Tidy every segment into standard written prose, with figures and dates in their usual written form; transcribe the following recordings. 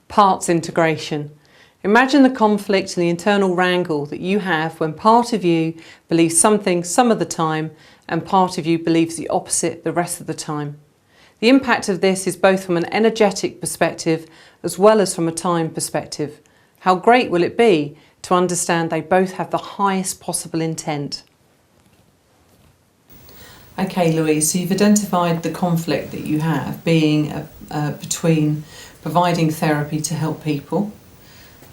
Parts integration. Imagine the conflict and the internal wrangle that you have when part of you believes something some of the time and part of you believes the opposite the rest of the time. The impact of this is both from an energetic perspective as well as from a time perspective. How great will it be to understand they both have the highest possible intent? Okay, Louise, so you've identified the conflict that you have being between providing therapy to help people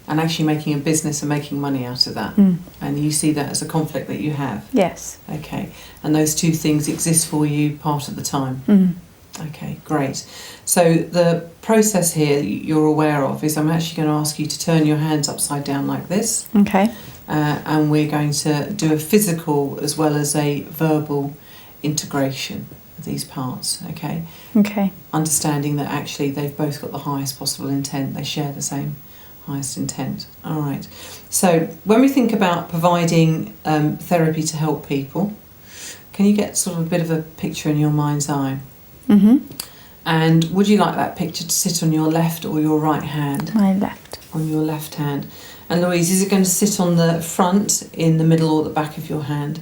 and actually making a business and making money out of that. And you see that as a conflict that you have? Yes. Okay, and those two things exist for you part of the time? Okay, great. So the process here that you're aware of is I'm actually going to ask you to turn your hands upside down like this. Okay. And we're going to do a physical as well as a verbal integration of these parts, okay? Okay. Understanding that actually they've both got the highest possible intent, they share the same highest intent. All right. So when we think about providing therapy to help people, can you get sort of a bit of a picture in your mind's eye? And would you like that picture to sit on your left or your right hand? My left. On your left hand. And Louise, is it going to sit on the front, in the middle or the back of your hand?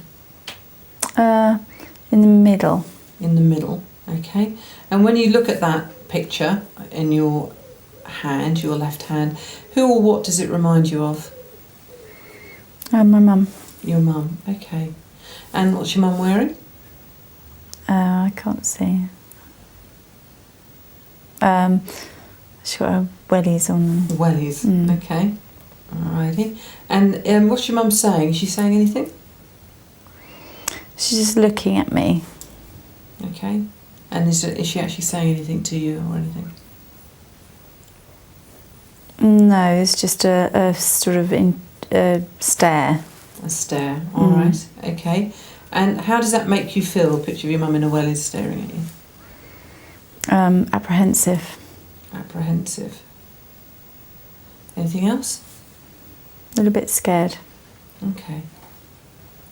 In the middle. In the middle, okay. And when you look at that picture in your hand, your left hand, who or what does it remind you of? My mum. Your mum, okay. And what's your mum wearing? I can't see. She's got her wellies on. Wellies, okay. Alrighty. And what's your mum saying? Is she saying anything? She's just looking at me. Okay. And is she actually saying anything to you or anything? No, it's just a sort of stare. A stare, all right, okay. And how does that make you feel? A picture of your mum in a wellies staring at you. Apprehensive. Apprehensive. Anything else? A little bit scared. Okay.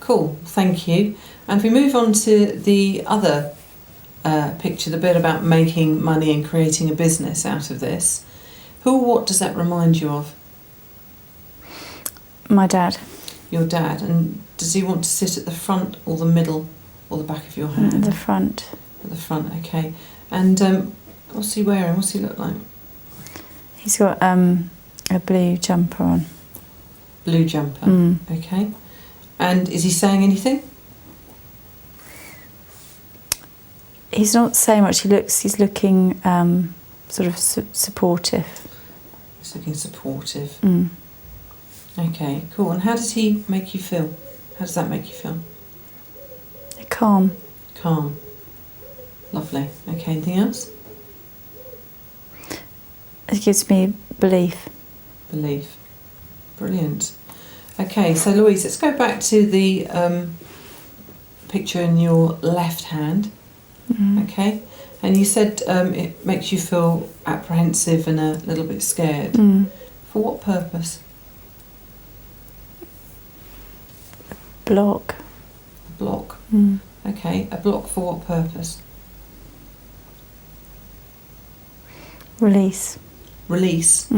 Cool, thank you. And if we move on to the other picture, the bit about making money and creating a business out of this, who or what does that remind you of? My dad. Your dad. And does he want to sit at the front or the middle or the back of your hand? At the front. At the front, okay. And what's he wearing? What's he look like? He's got a blue jumper on. Blue jumper, okay. And is he saying anything? He's not saying much. He's looking sort of supportive. He's looking supportive. Okay, cool. And how does he make you feel? How does that make you feel? Calm. Calm. Lovely. Okay, anything else? It gives me belief. Belief. Brilliant. Okay, so Louise, let's go back to the picture in your left hand. Okay, and you said it makes you feel apprehensive and a little bit scared. For what purpose? Block. A block. Okay, a block for what purpose? Release. Release.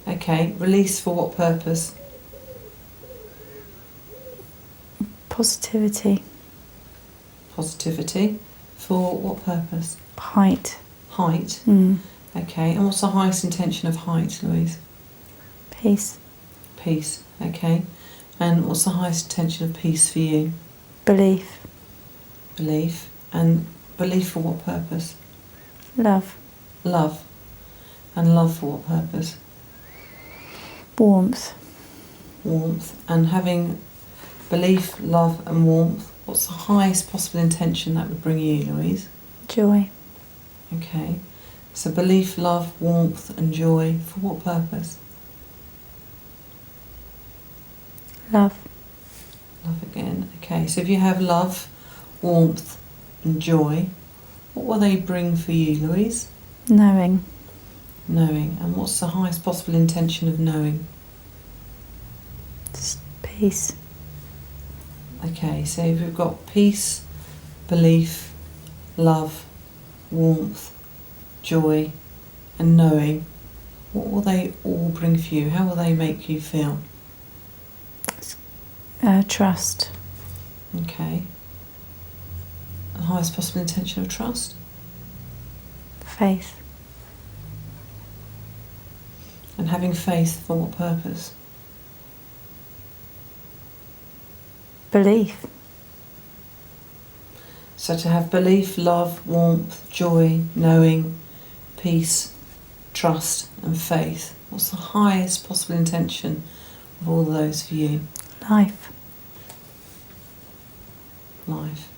Okay, release for what purpose? Positivity. Positivity. For what purpose? Height. Height. Okay, and what's the highest intention of height, Louise? Peace. Peace. Okay, and what's the highest intention of peace for you? Belief. Belief. And belief for what purpose? Love. Love. And love for what purpose? Warmth. Warmth. And having belief, love and warmth, what's the highest possible intention that would bring you, Louise? Joy. Okay. So belief, love, warmth and joy, for what purpose? Love. Love again. Okay, so if you have love, warmth and joy, what will they bring for you, Louise? Knowing. Knowing. And what's the highest possible intention of knowing? Just peace. Okay, so if we've got peace, belief, love, warmth, joy and knowing, what will they all bring for you? How will they make you feel? Trust. Okay. The highest possible intention of trust? Faith. And having faith for what purpose? Belief. So to have belief, love, warmth, joy, knowing, peace, trust and faith. What's the highest possible intention of all of those for you? Life. Life.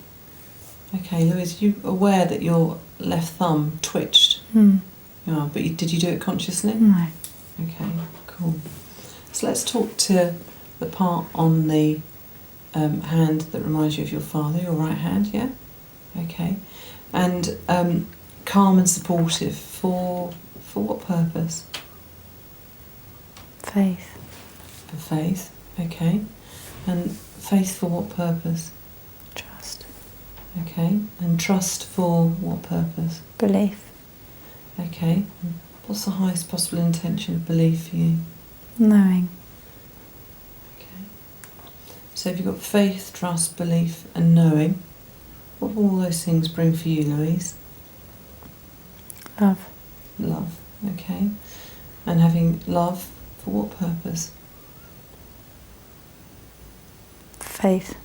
Okay, Louise, you aware that your left thumb twitched? Mm. You are, but did you do it consciously? No. Okay, cool. So let's talk to the part on the hand that reminds you of your father, your right hand, yeah? Okay. And calm and supportive for what purpose? Faith. For faith, okay. And faith for what purpose? Trust. Okay. And trust for what purpose? Belief. Okay. And what's the highest possible intention of belief for you? Knowing. Okay. So if you've got faith, trust, belief and knowing, what will all those things bring for you, Louise? Love. Love, okay. And having love for what purpose? Faith.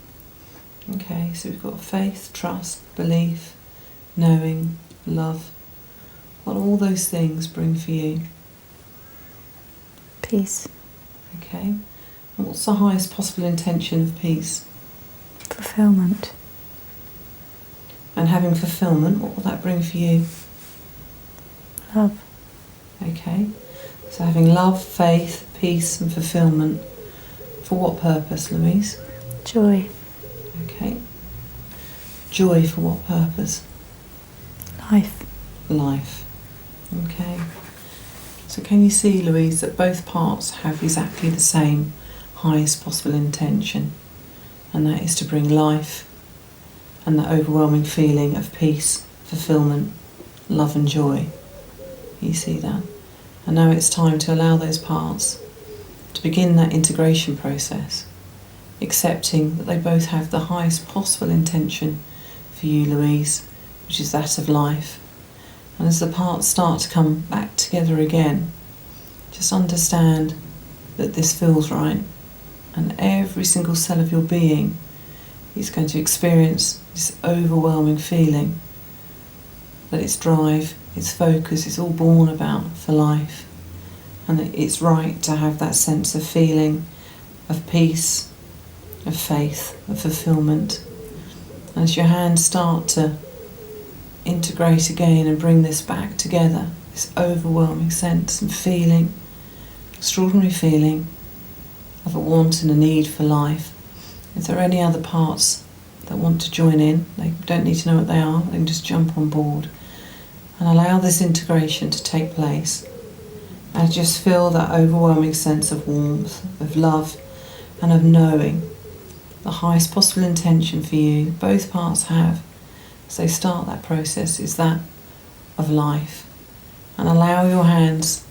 Okay, so we've got faith, trust, belief, knowing, love. What do all those things bring for you? Peace. Okay. And what's the highest possible intention of peace? Fulfillment. And having fulfillment, what will that bring for you? Love. Okay. So having love, faith, peace and fulfillment. For what purpose, Louise? Joy. Okay. Joy for what purpose? Life. Life. Okay. So can you see, Louise, that both parts have exactly the same highest possible intention, and that is to bring life and that overwhelming feeling of peace, fulfillment, love and joy. You see that? And now it's time to allow those parts to begin that integration process, accepting that they both have the highest possible intention for you, Louise, which is that of life. And as the parts start to come back together again, just understand that this feels right, and every single cell of your being is going to experience this overwhelming feeling that its drive, its focus is all born about for life. And it's right to have that sense of feeling of peace, of faith, of fulfillment. And as your hands start to integrate again and bring this back together, this overwhelming sense and feeling, extraordinary feeling of a want and a need for life. If there are any other parts that want to join in, they don't need to know what they are, they can just jump on board and allow this integration to take place. And just feel that overwhelming sense of warmth, of love and of knowing. The highest possible intention for you, both parts have, as they start that process, is that of life. And allow your hands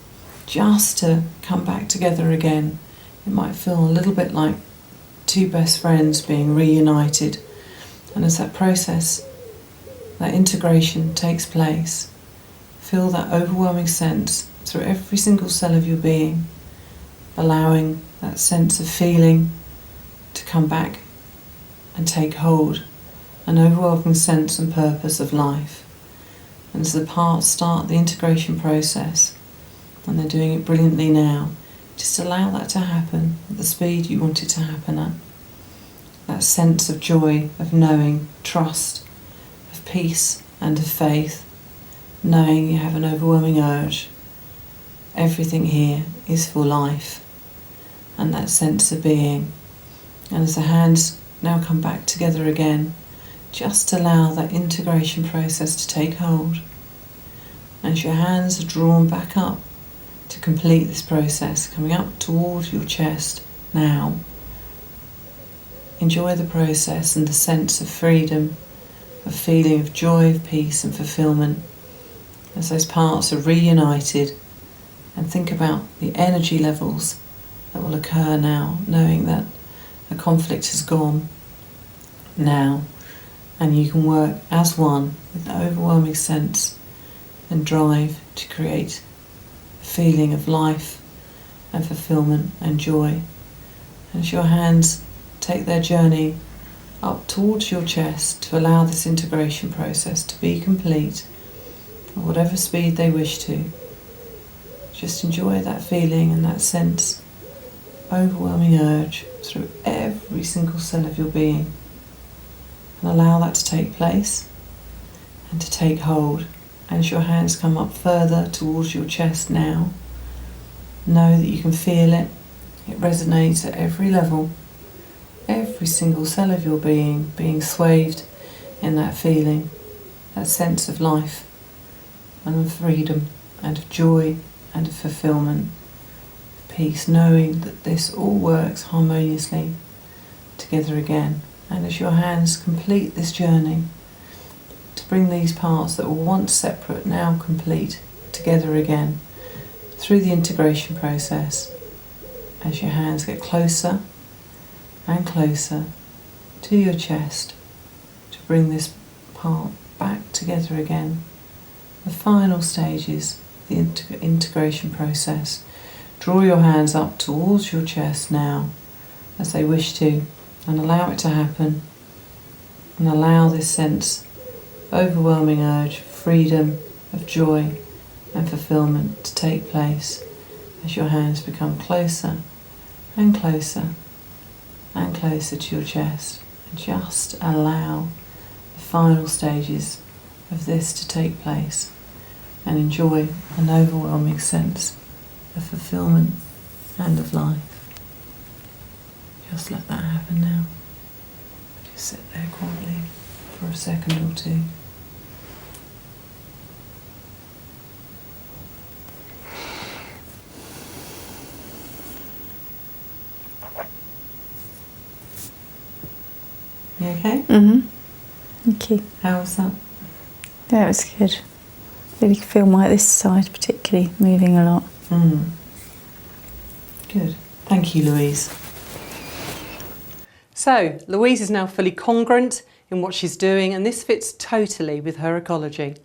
just to come back together again. It might feel a little bit like two best friends being reunited. And as that process, that integration takes place, feel that overwhelming sense through every single cell of your being, allowing that sense of feeling to come back and take hold, an overwhelming sense and purpose of life. And as the parts start the integration process, and they're doing it brilliantly now, just allow that to happen at the speed you want it to happen at. That sense of joy, of knowing, trust, of peace and of faith, knowing you have an overwhelming urge. Everything here is for life, and that sense of being. And as the hands now come back together again, just allow that integration process to take hold. As your hands are drawn back up to complete this process, coming up toward your chest now, enjoy the process and the sense of freedom, a feeling of joy, of peace and fulfillment as those parts are reunited And think about the energy levels that will occur now, knowing that the conflict is gone now, and you can work as one with an overwhelming sense and drive to create a feeling of life and fulfillment and joy. And as your hands take their journey up towards your chest to allow this integration process to be complete at whatever speed they wish to, just enjoy that feeling and that sense, overwhelming urge through every single cell of your being. And allow that to take place and to take hold. As your hands come up further towards your chest now, know that you can feel it. It resonates at every level, every single cell of your being swathed in that feeling, that sense of life and of freedom and of joy and of fulfillment, peace, knowing that this all works harmoniously together again. And as your hands complete this journey, to bring these parts that were once separate now complete together again through the integration process, as your hands get closer and closer to your chest, to bring this part back together again. The final stages of the integration process. Draw your hands up towards your chest now as they wish to, and allow it to happen, and allow this sense, overwhelming urge, freedom, of joy and fulfillment to take place as your hands become closer and closer and closer to your chest. And just allow the final stages of this to take place and enjoy an overwhelming sense of fulfillment and of life. Just let that happen now. Just sit there quietly for a second or two. You okay? Thank you. How was that? Yeah, it was good. Really feel my this side particularly moving a lot. Good. Thank you, Louise. So, Louise is now fully congruent in what she's doing, and this fits totally with her ecology.